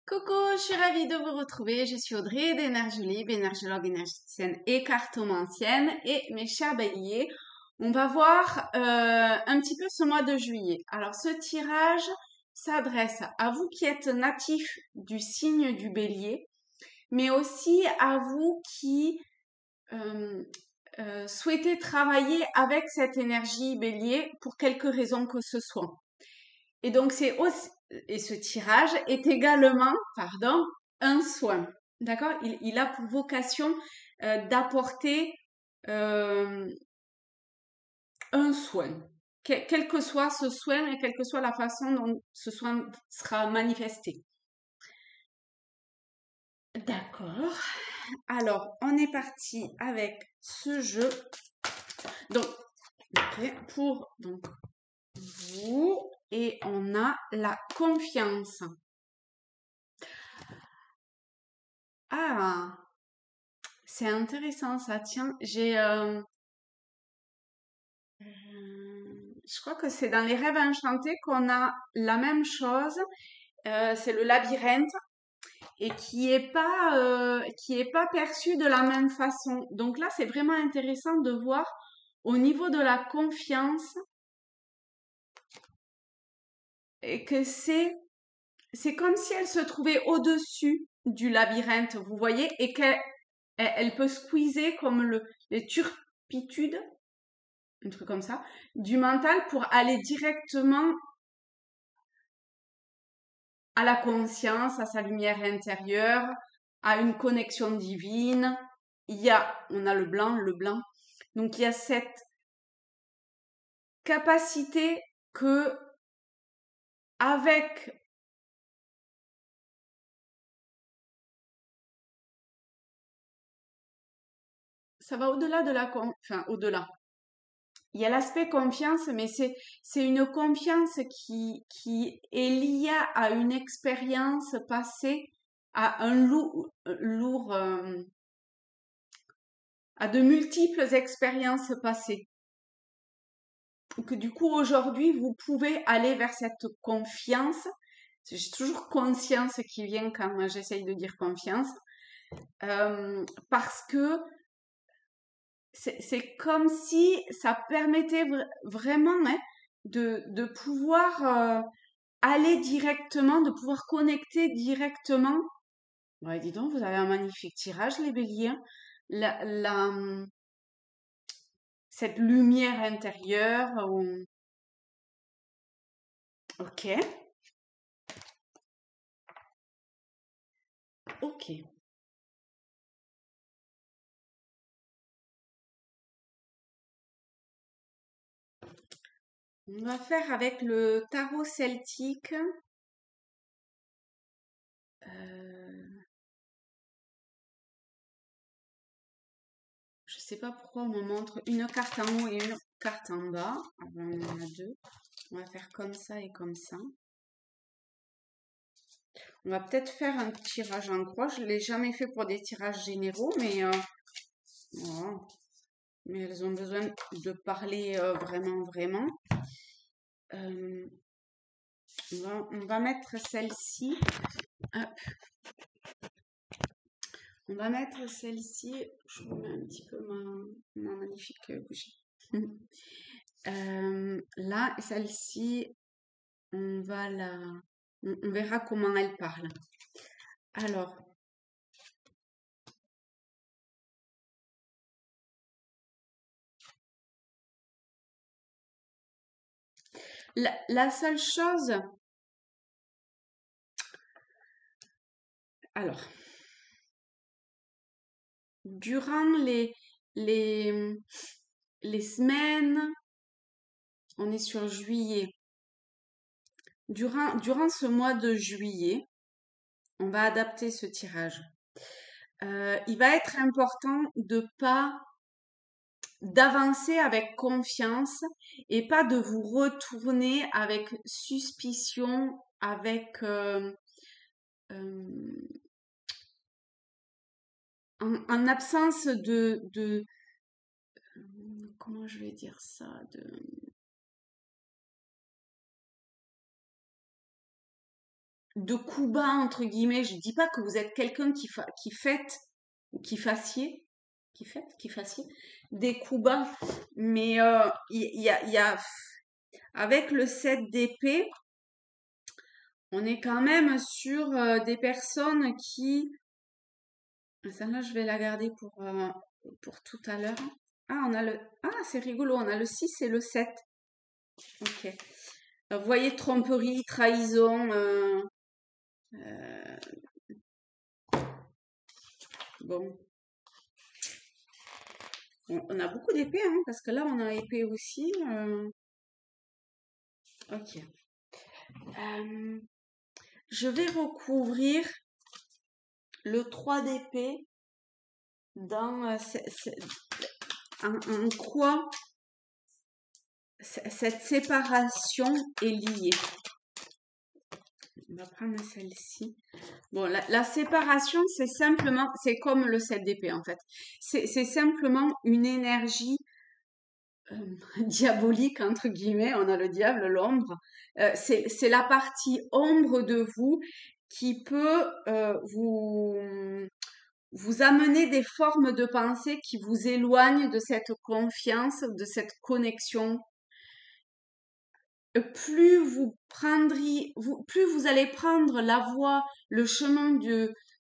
Coucou, je suis ravie de vous retrouver. Je suis Audrey d'Énergie Libre, énergologue, énergéticienne et cartomancienne. Et mes chers béliers, on va voir un petit peu ce mois de juillet. Alors, ce tirage s'adresse à vous qui êtes natifs du signe du bélier, mais aussi à vous qui euh, souhaitez travailler avec cette énergie bélier pour quelque raison que ce soit. Et donc, et ce tirage est également, pardon, un soin. D'accord? Il a pour vocation d'apporter euh, un soin. Quel que soit ce soin et quelle que soit la façon dont ce soin sera manifesté. D'accord. Alors, on est parti avec ce jeu. Donc, pour vous, et on a la confiance. Ah, c'est intéressant ça. Tiens, je crois que c'est dans les rêves enchantés qu'on a la même chose. C'est le labyrinthe et qui est pas perçu de la même façon. Donc là, c'est vraiment intéressant de voir au niveau de la confiance et que c'est comme si elle se trouvait au-dessus du labyrinthe, vous voyez, et elle peut squeezer comme les turpitudes, un truc comme ça, du mental pour aller directement à la conscience, à sa lumière intérieure, à une connexion divine. On a le blanc. Donc il y a cette capacité que avec ça va au-delà de enfin au-delà. Il y a l'aspect confiance, mais c'est une confiance qui est liée à une expérience passée, à un lourd à de multiples expériences passées. Que du coup aujourd'hui vous pouvez aller vers cette confiance. J'ai toujours conscience qui vient quand j'essaye de dire confiance, parce que c'est comme si ça permettait vraiment hein, de pouvoir aller directement, de pouvoir connecter directement. Ouais, dis donc, vous avez un magnifique tirage, les béliers. Hein. La, la, cette lumière intérieure. Ok, ok. On va faire avec le tarot celtique. Je sais pas pourquoi on me montre une carte en haut et une carte en bas. Alors, on en a deux. On va faire comme ça et comme ça. On va peut-être faire un tirage en croix. Je ne l'ai jamais fait pour des tirages généraux, mais, voilà. Mais elles ont besoin de parler vraiment, vraiment. Euh, on va mettre celle-ci. On va mettre celle-ci. Je vous mets un petit peu ma magnifique bougie. Là, celle-ci, on verra comment elle parle. Alors, la seule chose, alors, durant les, les semaines, on est sur juillet. Durant ce mois de juillet, on va adapter ce tirage. Il va être important d'avancer avec confiance et pas de vous retourner avec suspicion, avec en absence de comment je vais dire ça, de de coups bas, entre guillemets. Je dis pas que vous êtes quelqu'un qui fête ou qui fassiez des coups bas, mais avec le 7 d'épée, on est quand même sur des personnes qui... Celle-là, je vais la garder pour tout à l'heure. Ah, c'est rigolo, on a le 6 et le 7. Ok. Vous voyez, tromperie, trahison. Euh, bon, on a beaucoup d'épées, hein, parce que là, on a épée aussi. Ok. Je vais recouvrir le 3 d'épée dans en quoi cette séparation est liée. On va prendre celle-ci. Bon, la séparation, c'est comme le 7 d'épée en fait. C'est simplement une énergie diabolique, entre guillemets. On a le diable, l'ombre. C'est la partie ombre de vous qui peut vous amener des formes de pensée qui vous éloignent de cette confiance, de cette connexion. Plus vous allez prendre la voie, le chemin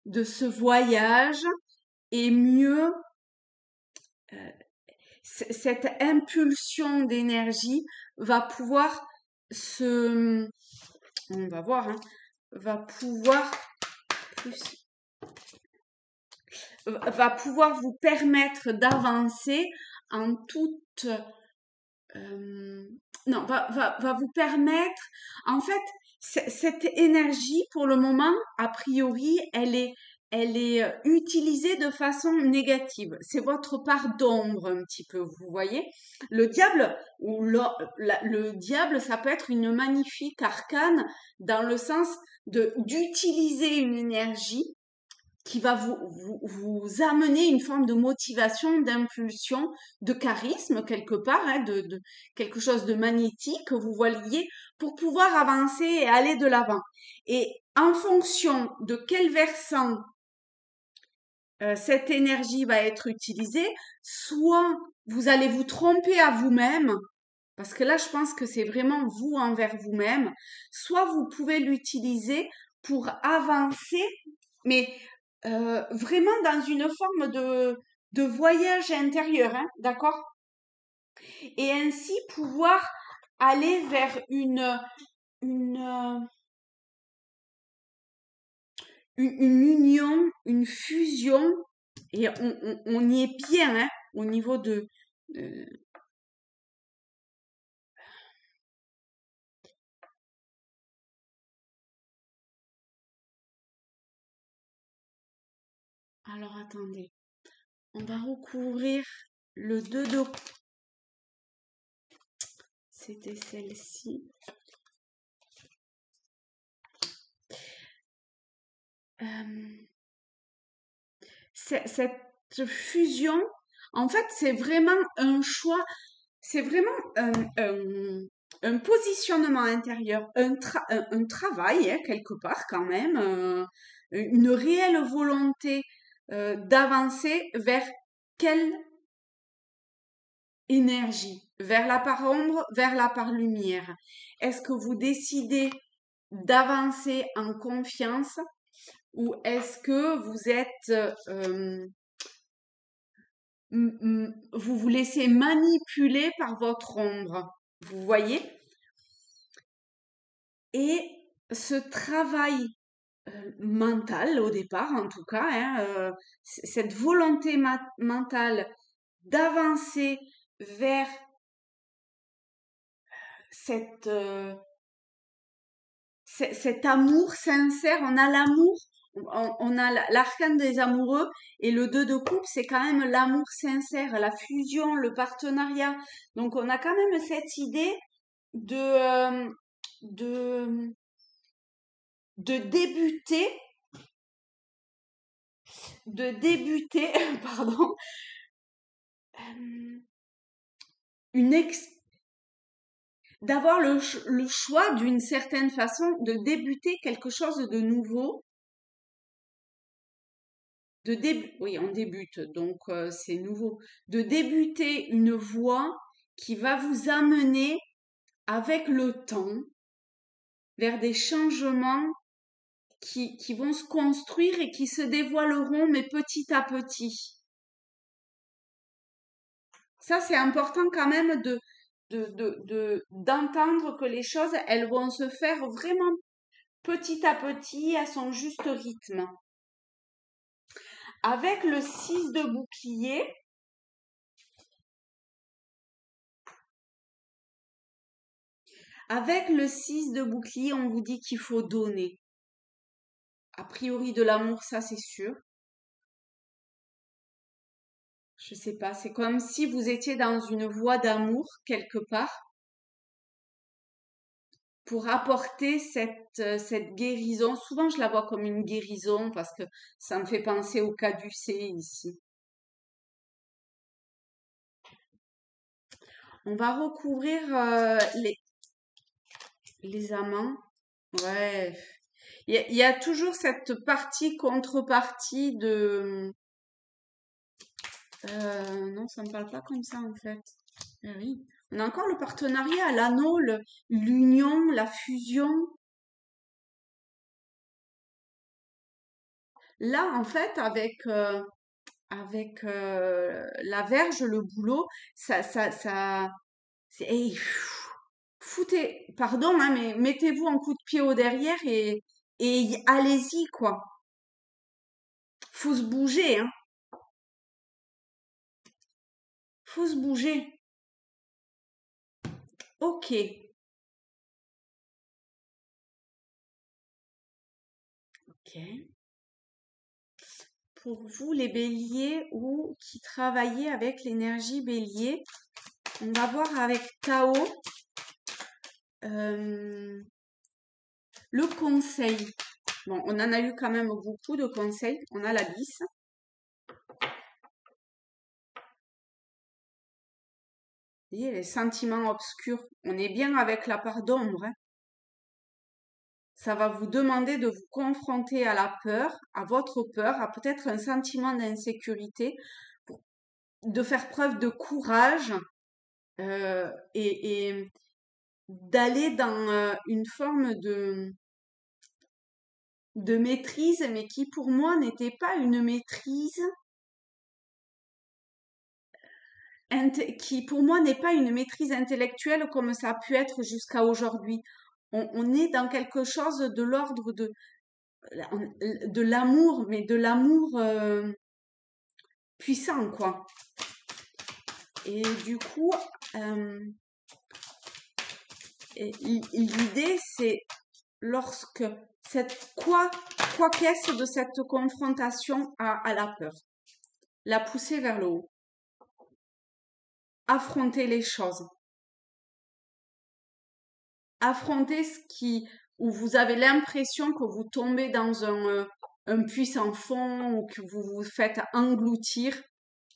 de ce voyage, et mieux cette impulsion d'énergie va pouvoir on va voir, hein, va pouvoir vous permettre d'avancer en toute non, va vous permettre, en fait, cette énergie, pour le moment, a priori, elle est utilisée de façon négative. C'est votre part d'ombre, un petit peu, vous voyez. Le diable, le diable, ça peut être une magnifique arcane dans le sens d'utiliser une énergie qui va vous amener une forme de motivation, d'impulsion, de charisme quelque part, hein, de quelque chose de magnétique que vous voyez pour pouvoir avancer et aller de l'avant. Et en fonction de quel versant cette énergie va être utilisée, soit vous allez vous tromper à vous-même, parce que là je pense que c'est vraiment vous envers vous-même, soit vous pouvez l'utiliser pour avancer, mais vraiment dans une forme de voyage intérieur, hein, d'accord? Et ainsi pouvoir aller vers une, une union, une fusion, et on y est bien, hein, au niveau euh, alors attendez, on va recouvrir le 2 de... C'était celle-ci. Cette fusion, en fait, c'est vraiment un choix, c'est vraiment un positionnement intérieur, un travail, hein, quelque part quand même, une réelle volonté d'avancer vers quelle énergie? Vers la part ombre, vers la part lumière. Est-ce que vous décidez d'avancer en confiance ou est-ce que vous êtes vous vous laissez manipuler par votre ombre, vous voyez? Et ce travail mental, au départ en tout cas, hein, cette volonté mentale d'avancer vers cette, cet amour sincère, on a l'amour, on a l'arcane des amoureux et le 2 de coupe, c'est quand même l'amour sincère, la fusion, le partenariat. Donc on a quand même cette idée de, de, de débuter, pardon, une d'avoir le choix d'une certaine façon de débuter quelque chose de nouveau, oui, on débute, donc c'est nouveau, de débuter une voie qui va vous amener avec le temps vers des changements qui vont se construire et qui se dévoileront, mais petit à petit. Ça, c'est important quand même d'entendre que les choses, elles vont se faire vraiment petit à petit à son juste rythme. Avec le 6 de bouclier, on vous dit qu'il faut donner. A priori de l'amour, ça c'est sûr. Je sais pas, c'est comme si vous étiez dans une voie d'amour quelque part pour apporter cette guérison. Souvent, je la vois comme une guérison parce que ça me fait penser au caducée ici. On va recouvrir les amants. Ouais. Il y a toujours cette partie contrepartie de... non, ça me parle pas comme ça en fait. Ah oui. On a encore le partenariat, l'anneau, l'union, la fusion. Là, en fait, avec la verge, le boulot, hey, foutez, pardon, hein, mais mettez-vous un coup de pied au derrière et allez-y, quoi. Faut se bouger, hein. Faut se bouger. Ok. Ok. Pour vous, les béliers ou qui travaillez avec l'énergie bélier, on va voir avec Tao le conseil. Bon, on en a eu quand même beaucoup de conseils. On a la 10. Vous voyez, les sentiments obscurs. On est bien avec la part d'ombre, hein. Ça va vous demander de vous confronter à la peur, à votre peur, à peut-être un sentiment d'insécurité, de faire preuve de courage et d'aller dans une forme de maîtrise, mais qui pour moi n'était pas une maîtrise, qui pour moi n'est pas une maîtrise intellectuelle comme ça a pu être jusqu'à aujourd'hui. On est dans quelque chose de l'ordre de l'amour, mais de l'amour puissant, quoi. Et du coup, l'idée, c'est lorsque quoi qu'est-ce de cette confrontation à la peur, la pousser vers le haut, affronter les choses, affronter où vous avez l'impression que vous tombez dans un puits sans fond ou que vous vous faites engloutir.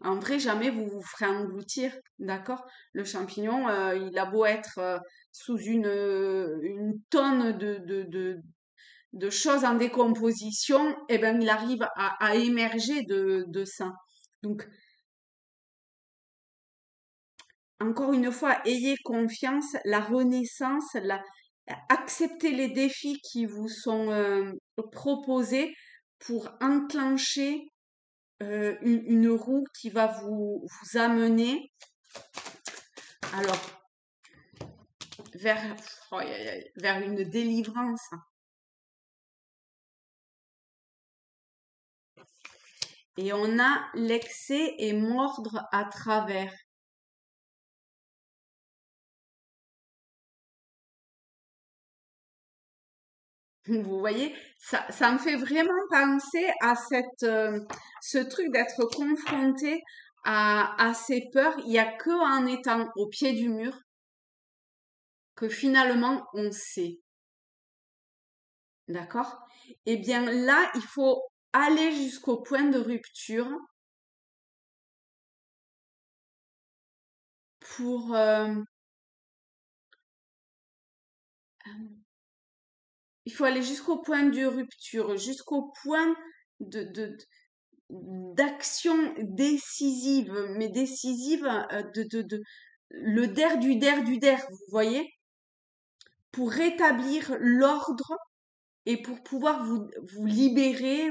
En vrai, jamais vous vous ferez engloutir, d'accord? Le champignon, il a beau être sous une tonne de choses en décomposition, eh ben, il arrive à émerger de ça. Donc, encore une fois, ayez confiance, la renaissance, acceptez les défis qui vous sont proposés pour enclencher une roue qui va vous amener alors vers, vers une délivrance. Et on a l'excès et mordre à travers. Vous voyez, ça me fait vraiment penser à ce truc d'être confronté à ces peurs. Il n'y a que en étant au pied du mur que finalement on sait. D'accord? Eh bien là, il faut aller jusqu'au point de rupture pour il faut aller jusqu'au point de rupture, jusqu'au point d'action décisive, mais décisive le der du der du der, vous voyez, pour rétablir l'ordre et pour pouvoir vous libérer,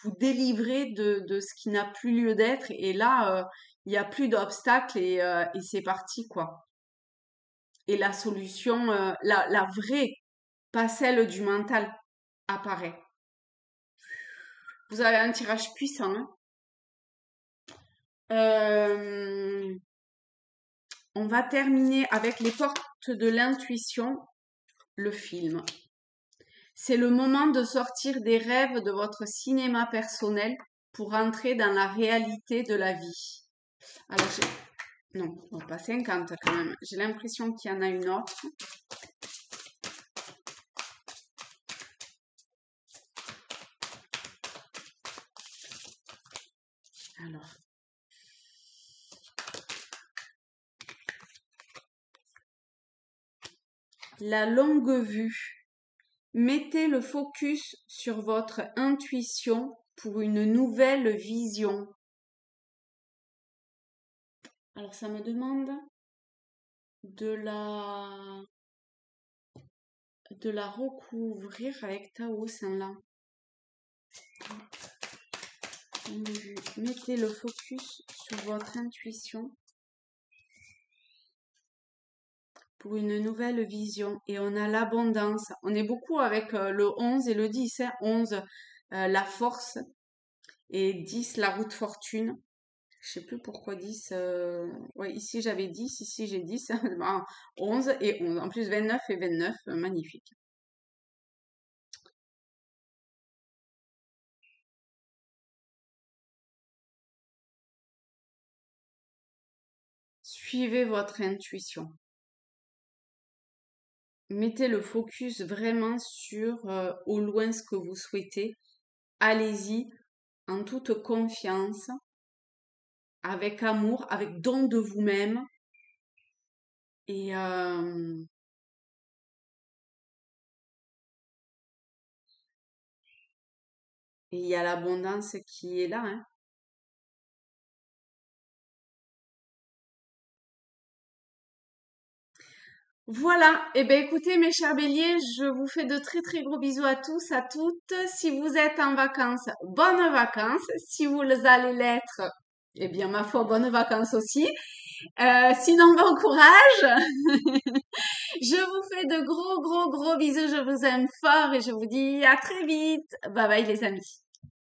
vous délivrer de ce qui n'a plus lieu d'être. Et là, il n'y a plus d'obstacles et c'est parti, quoi. Et la solution, la vraie, pas celle du mental, apparaît. Vous avez un tirage puissant, hein. On va terminer avec les portes de l'intuition, le film. C'est le moment de sortir des rêves de votre cinéma personnel pour entrer dans la réalité de la vie. Alors, non, pas 50 quand même. J'ai l'impression qu'il y en a une autre. Alors. La longue vue. Mettez le focus sur votre intuition pour une nouvelle vision. Alors, ça me demande de la recouvrir avec Tao Saint-Lan. Mettez le focus sur votre intuition pour une nouvelle vision. Et on a l'abondance. On est beaucoup avec le 11 et le 10. Hein. 11, la force. Et 10, la route fortune. Je sais plus pourquoi 10. Ouais, ici j'avais 10, ici j'ai 10. 11 et 11. En plus 29 et 29, magnifique. Suivez votre intuition. Mettez le focus vraiment sur au loin ce que vous souhaitez. Allez-y en toute confiance, avec amour, avec don de vous-même. Et il y a l'abondance qui est là. Hein. Voilà, et bien écoutez mes chers béliers, je vous fais de très très gros bisous à tous, à toutes. Si vous êtes en vacances, bonnes vacances. Si vous allez l'être, eh bien ma foi, bonnes vacances aussi. Sinon, bon courage. Je vous fais de gros gros gros bisous, je vous aime fort et je vous dis à très vite. Bye bye les amis.